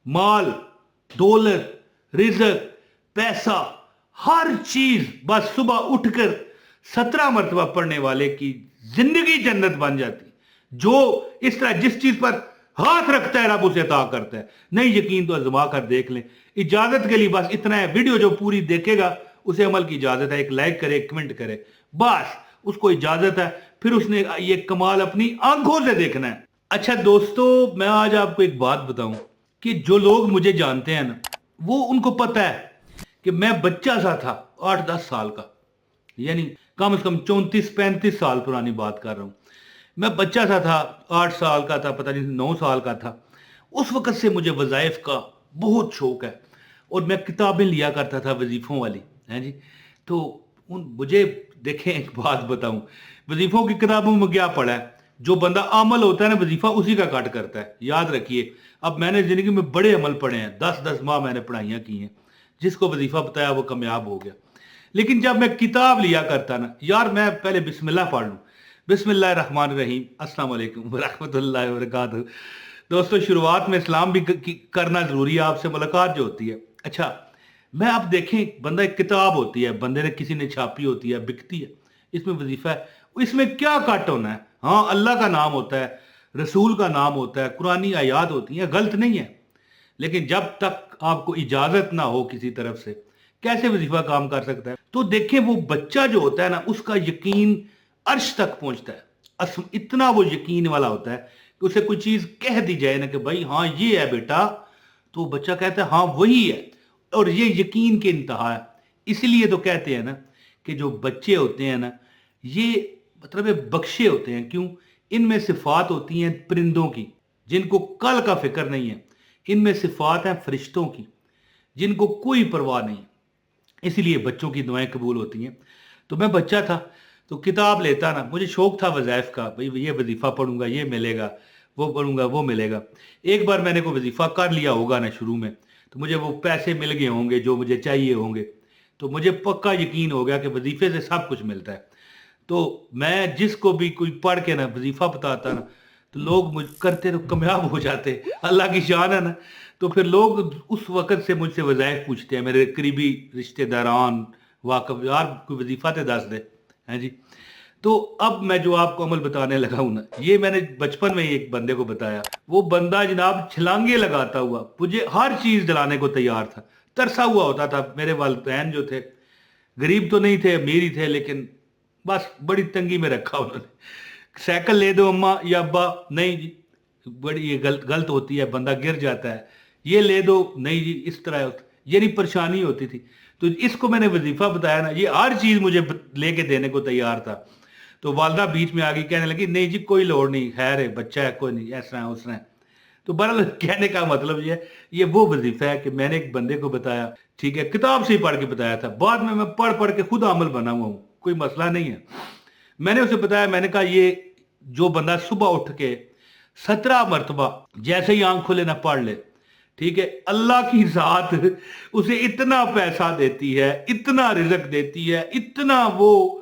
माल, दौलत, रिज़्क, पैसा, हर चीज बस सुबह उठकर 17 मरतबा पढ़ने वाले की जिंदगी जन्नत बन जाती। जो इस तरह जिस चीज पर हाथ रखता है रब उसे अता करता है। नहीं यकीन तो आजमा कर देख लें। इजाजत के लिए बस इतना है, वीडियो जो पूरी देखेगा उसे अमल की इजाजत है, एक लाइक करे, एक कमेंट करे, बस उसको इजाजत है। फिर उसने ये कमाल अपनी आंखों से देखना है। अच्छा दोस्तों, मैं आज आपको एक बात बताऊं कि जो लोग मुझे जानते हैं ना, वो उनको पता है कि मैं बच्चा सा था, 8-10 साल का, यानी कम से कम 34-35 साल पुरानी बात कर रहा हूं। मैं बच्चा सा था, 8 साल का था, पता नहीं 9 साल का था। उस वक्त से मुझे वज़ाइफ का बहुत शौक है और मैं किताबें लिया करता था वजीफों वाली, हैं जी। तो उन मुझे देखें, एक बात बताऊं, वजीफों की किताबों में क्या पढ़ा है? जो बंदा अमल होता है ना वजीफा उसी का काट करता है, याद रखिए। अब मैंने जिंदगी में बड़े अमल पढ़े हैं, 10-10 माह मैंने पढ़ाइयाँ की हैं, जिसको वजीफा बताया वो कामयाब हो गया। लेकिन जब मैं किताब लिया करता ना यार, मैं पहले बिस्मिल्लाह पढ़ लूँ। बिस्मिल्लाहिर्रहमानिर्रहीम, अस्सलाम वालेकुम वरहमतुल्लाहि वबरकातुहू। दोस्तों, शुरुआत में इस्लाम भी करना जरूरी है, आपसे मुलाकात जो होती है। अच्छा, मैं आप देखें, बंदा एक किताब होती है, बंदे ने किसी ने छापी होती है, बिकती है, इसमें वजीफा है, इसमें क्या कट होना है? हाँ, अल्लाह का नाम होता है, रसूल का नाम होता है, कुरानी आयात होती हैं, गलत नहीं है। लेकिन जब तक आपको इजाजत ना हो किसी तरफ से, कैसे वजीफा काम कर सकता है? तो देखें, वो बच्चा जो होता है ना, उसका यकीन अर्श तक पहुंचता है। इतना वो यकीन वाला होता है कि उसे कोई चीज कह दी जाए ना कि भाई हाँ ये है बेटा, तो बच्चा कहता है हाँ वही है, और ये यकीन की इंतहा है। इसलिए तो कहते हैं ना कि जो बच्चे होते हैं ना, ये मतलब ये बख्शे होते हैं। क्यों? इनमें सिफात होती हैं परिंदों की, जिनको कल का फिक्र नहीं है। इनमें सिफात हैं फरिश्तों की, जिनको कोई परवाह नहीं। इसीलिए बच्चों की दुआएं कबूल होती हैं। तो मैं बच्चा था तो किताब लेता ना, मुझे शौक था वज़ाइफ का, भाई ये वजीफ़ा पढ़ूंगा ये मिलेगा, वो पढ़ूंगा वो मिलेगा। एक बार मैंने कोई वजीफ़ा कर लिया होगा ना शुरू में, तो मुझे वो पैसे मिल गए होंगे जो मुझे चाहिए होंगे, तो मुझे पक्का यकीन हो गया कि वजीफ़े से सब कुछ मिलता है। तो मैं जिसको भी कोई पढ़ के ना वजीफ़ा बताता ना, तो लोग मुझ करते तो कामयाब हो जाते। अल्लाह की शान है ना। तो फिर लोग उस वक़्त से मुझसे वज़ाइफ पूछते हैं, मेरे करीबी रिश्तेदारान, वाक़फ़, यार कोई वजीफ़ा तो दस दे, हैं जी। तो अब मैं जो आपको अमल बताने लगा हूँ ना, ये मैंने बचपन में ही एक बंदे को बताया। वो बंदा जनाब छलांगे लगाता हुआ मुझे हर चीज़ दिलाने को तैयार था, तरसा हुआ होता था। मेरे वालिदैन जो थे, गरीब तो नहीं थे, अमीर ही थे, लेकिन बस बड़ी तंगी में रखा उन्होंने। साइकिल ले दो अम्मा या अब्बा, नहीं जी, बड़ी ये गलत गलत होती है, बंदा गिर जाता है। ये ले दो, नहीं जी, इस तरह होता, ये नहीं परेशानी होती थी। तो इसको मैंने वजीफा बताया ना, ये हर चीज मुझे लेके देने को तैयार था। तो वालदा बीच में आ गई, कहने लगी नहीं जी कोई लोड़ नहीं, खैर है, बच्चा है, कोई नहीं, ऐसा है उसने। तो बहरहाल कहने का मतलब ये वो वजीफा है कि मैंने एक बंदे को बताया, ठीक है, किताब से ही पढ़ के बताया था। बाद में मैं पढ़ पढ़ के खुद अमल बना हुआ हूँ, कोई मसला नहीं है। मैंने उसे बताया, मैंने कहा ये जो बंदा सुबह उठ के 17 मरतबा जैसे ही आंख खोले ना पढ़ ले, ठीक है, अल्लाह की जात उसे इतना पैसा देती है, इतना रिजक देती है, इतना वो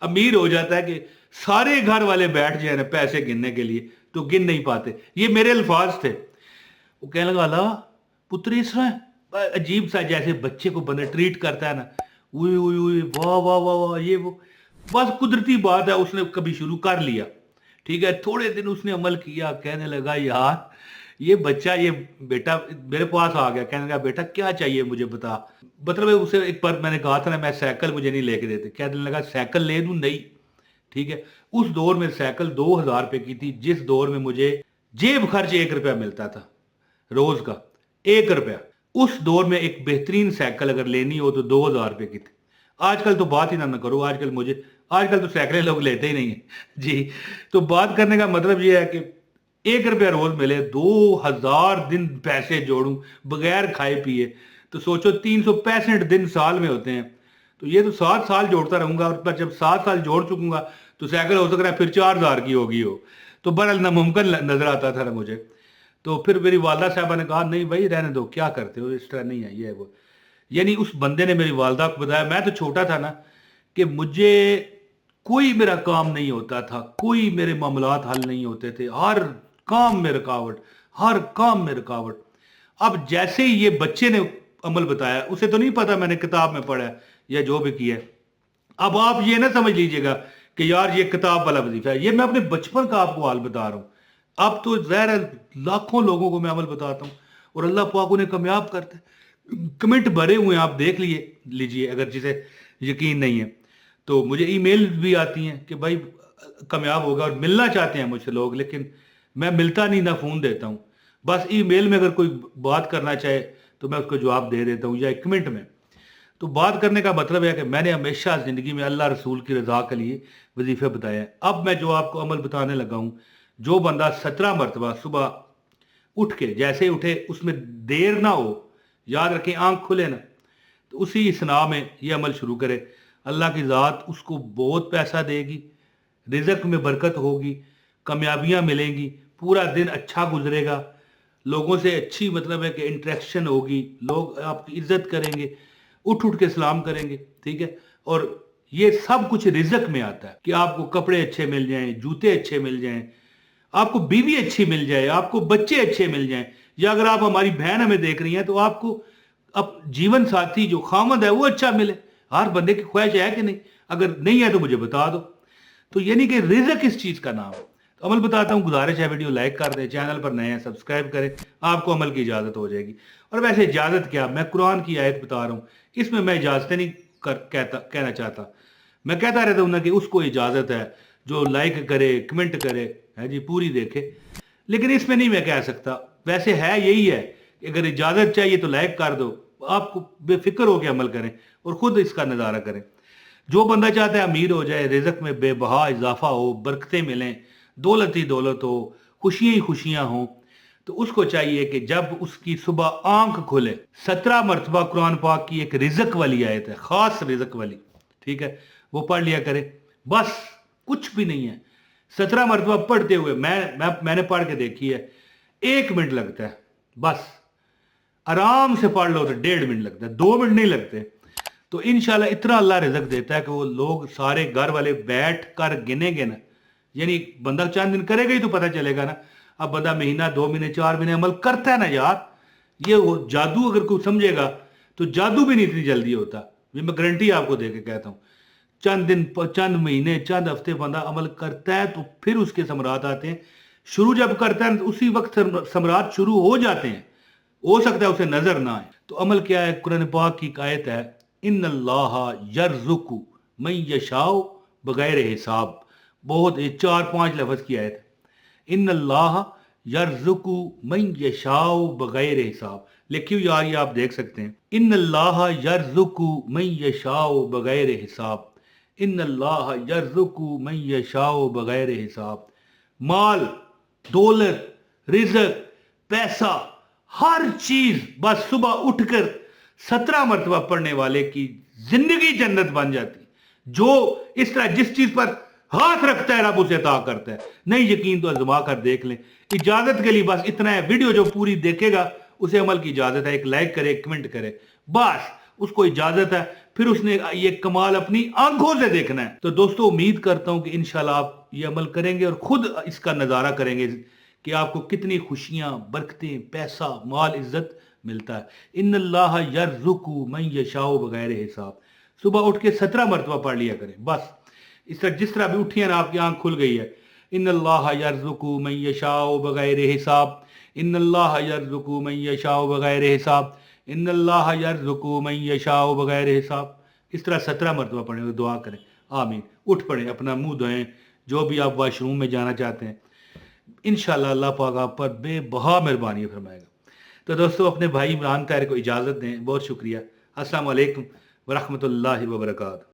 अमीर हो जाता है कि सारे घर वाले बैठ जाए ना पैसे गिनने के लिए तो गिन नहीं पाते। ये मेरे अल्फाज थे। वो कहने लगा अल्लाह पुत्र इस तरह अजीब सा, जैसे बच्चे को बंदा ट्रीट करता है ना, उई उई उई, वाह वाह वाह वाह, ये वो, बस कुदरती बात है, उसने कभी शुरू कर लिया। ठीक है, थोड़े दिन उसने अमल किया, कहने लगा यार ये बच्चा, ये बेटा मेरे पास आ गया, कहने लगा बेटा क्या चाहिए मुझे बता। मतलब उसे एक बार मैंने कहा था ना मैं साइकिल मुझे नहीं लेके देते, कहने लगा साइकिल ले दूं, नहीं। ठीक है, उस दौर में साइकिल 2,000 रुपए की थी, जिस दौर में मुझे जेब खर्च 1 रुपया मिलता था रोज का, 1 रुपया। उस दौर में एक बेहतरीन साइकिल अगर लेनी हो तो 2,000 रुपए की थी। आजकल तो बात ही ना करो, आजकल तो साइकिलें लोग लेते ही नहीं है जी। तो बात करने का मतलब ये है कि 1 रुपया रोज मिले, 2,000 दिन पैसे जोड़ूं बगैर खाए पिए, तो सोचो 365 दिन साल में होते हैं। तो ये तो 7 साल जोड़ता रहूंगा, और पर जब 7 साल जोड़ चुकूंगा तो साइकिल हो सकता है फिर 4,000 की होगी हो। तो बहरहाल नामुमकिन नजर आता था ना मुझे। तो फिर मेरी वालदा साहबा ने कहा नहीं भाई रहने दो, क्या करते हो, इस तरह नहीं है, ये है वो। यानी उस बंदे ने मेरी वालदा को बताया, मैं तो छोटा था ना, कि मुझे कोई मेरा काम नहीं होता था, कोई मेरे मामलात हल नहीं होते थे, हर काम में रुकावट, हर काम में रुकावट। अब जैसे ही ये बच्चे ने अमल बताया, उसे तो नहीं पता मैंने किताब में पढ़ा है या जो भी किया है। अब आप ये ना समझ लीजिएगा कि यार ये किताब वाला वजीफा है, ये मैं अपने बचपन का आपको हाल बता रहा हूँ। अब तो ज़ाहिर है लाखों लोगों को मैं अमल बताता हूँ और अल्लाह पाक उन्हें कामयाब करता है। कमेंट भरे हुए हैं, आप देख लीजिए अगर जिसे यकीन नहीं है तो। मुझे ईमेल भी आती हैं कि भाई कामयाब होगा, और मिलना चाहते हैं मुझसे लोग, लेकिन मैं मिलता नहीं, ना फ़ोन देता हूँ। बस ईमेल में अगर कोई बात करना चाहे तो मैं उसको जवाब दे देता हूँ, या एक कमेंट में। तो बात करने का मतलब है कि मैंने हमेशा ज़िंदगी में अल्लाह रसूल की रज़ा के लिए वजीफ़े बताए हैं। अब मैं जो आपको अमल बताने लगा हूँ, जो बंदा 17 मरतबा सुबह उठ के, जैसे उठे उसमें देर ना हो, याद रखें आंख खुले ना, तो उसी इसना में ये अमल शुरू करे। अल्लाह की ज़ात उसको बहुत पैसा देगी, रिज़्क़ में बरकत होगी, कामयाबियाँ मिलेंगी, पूरा दिन अच्छा गुजरेगा, लोगों से अच्छी मतलब है कि इंटरेक्शन होगी, लोग आपकी इज्जत करेंगे, उठ उठ के सलाम करेंगे, ठीक है। और ये सब कुछ रिज़्क़ में आता है कि आपको कपड़े अच्छे मिल जाएं, जूते अच्छे मिल जाएं, आपको बीवी अच्छी मिल जाए, आपको बच्चे अच्छे मिल जाएं, या अगर आप हमारी बहन हमें देख रही हैं तो आपको अब जीवन साथी जो खामद है वो अच्छा मिले। हर बंदे की ख्वाहिश है कि नहीं? अगर नहीं है तो मुझे बता दो। तो यानी कि रिज़्क़ इस चीज़ का नाम है। तो अमल बताता हूँ, गुजारिश है वीडियो लाइक कर दें, चैनल पर नए हैं सब्सक्राइब करें, आपको अमल की इजाज़त हो जाएगी। और वैसे इजाज़त क्या, मैं कुरान की आयत बता रहा हूँ, इसमें मैं इजाज़तें नहीं कहना चाहता। मैं कहता रहता हूँ ना कि उसको इजाज़त है जो लाइक करे, कमेंट करे, है जी, पूरी देखे, लेकिन इसमें नहीं मैं कह सकता। वैसे है यही है कि अगर इजाज़त चाहिए तो लाइक कर दो, आपको बेफिक्र होकर अमल करें और ख़ुद इसका नज़ारा करें। जो बंदा चाहता है अमीर हो जाए, रिज़्क़ में बेबहा इजाफा हो, बरकतें मिलें, दौलत ही दौलत हो, खुशियाँ ही खुशियाँ हों, तो उसको चाहिए कि जब उसकी सुबह आंख खुले 17 मरतबा कुरान पाक की एक रिज़्क़ वाली आयत है, ख़ास रिज़्क़ वाली, ठीक है, वो पढ़ लिया करे। बस कुछ भी नहीं है, 17 मरतबा पढ़ते हुए मैंने पढ़ के देखी है, 1 मिनट लगता है, बस आराम से पढ़ लो तो 1.5 मिनट लगता है, 2 मिनट नहीं लगते। तो इंशाल्लाह इतना अल्लाह रिज़्क़ देता है कि वो लोग सारे घर वाले बैठ कर गिनेंगे ना, यानी बंदा चंद दिन करेगा ही तो पता चलेगा ना। अब बंदा महीना, 2 महीने, 4 महीने अमल करता है ना यार, ये वो जादू अगर कोई समझेगा तो जादू भी नहीं इतनी जल्दी होता, ये मैं गारंटी आपको दे के कहता हूँ। चंद दिन, चंद महीने, चंद हफ्ते बंदा अमल करता है तो फिर उसके समरात आते हैं। शुरू जब करता है उसी वक्त समरात शुरू हो जाते हैं, हो सकता है उसे नजर ना आए। तो अमल क्या है, कुरान पाक की आयत है, इन्नल्लाह यर्ज़ुकु मन यशाओ बगैर हिसाब। बहुत 4-5 लफ्ज़ की आयत है, इन्नल्लाह यर्ज़ुकु मन यशाओ बगैर हिसाब। लिखी हुई आ रही है, आप देख सकते हैं, इन्नल्लाह यर्ज़ुकु मन यशाओ बगैर हिसाब, इन्नल्लाह यर्ज़ुकु मन यशाओ बगैर हिसाब। माल, दौलत, रिज़्क़, पैसा, हर चीज बस सुबह उठकर 17 मरतबा पढ़ने वाले की जिंदगी जन्नत बन जाती। जो इस तरह जिस चीज पर हाथ रखता है रब उसे अता करता है। नहीं यकीन तो आजमा कर देख लें। इजाजत के लिए बस इतना है, वीडियो जो पूरी देखेगा उसे अमल की इजाजत है, एक लाइक करे, एक कमेंट करे, बस उसको इजाजत है। फिर उसने ये कमाल अपनी आंखों से देखना है। तो दोस्तों उम्मीद करता हूं कि इंशाल्लाह आप ये अमल करेंगे और खुद इसका नज़ारा करेंगे कि आपको कितनी खुशियां, बरकतें, पैसा, माल, इज्जत मिलता है। इन्नल्लाह यर्ज़ुकु मन यशाओ बगैर हिसाब। सुबह उठ के 17 मरतबा पढ़ लिया करें, बस इस तरह जिस तरह भी उठिए ना आपकी आंख खुल गई है। इन्नल्लाह यर्ज़ुकु मन यशाओ बगैर हिसाब, इन्नल्लाह यर्ज़ुकु मन यशाओ बगैर हिसाब, इन्नल्लाह यर्ज़ुकु मन यशाओ बगैर हिसाब। इस तरह 17 मरतबा पढ़ें, दुआ करें, आमीन। उठ पड़ें, अपना मुंह धोएं, जो भी आप वाशरूम में जाना चाहते हैं, इंशाल्लाह अल्लाह पाक आप पर बेबहा मेहरबानी फरमाएगा। तो दोस्तों अपने भाई इमरान ताहिर को इजाज़त दें, बहुत शुक्रिया। अस्सलाम वालेकुम व रहमतुल्लाहि व बरकातहू।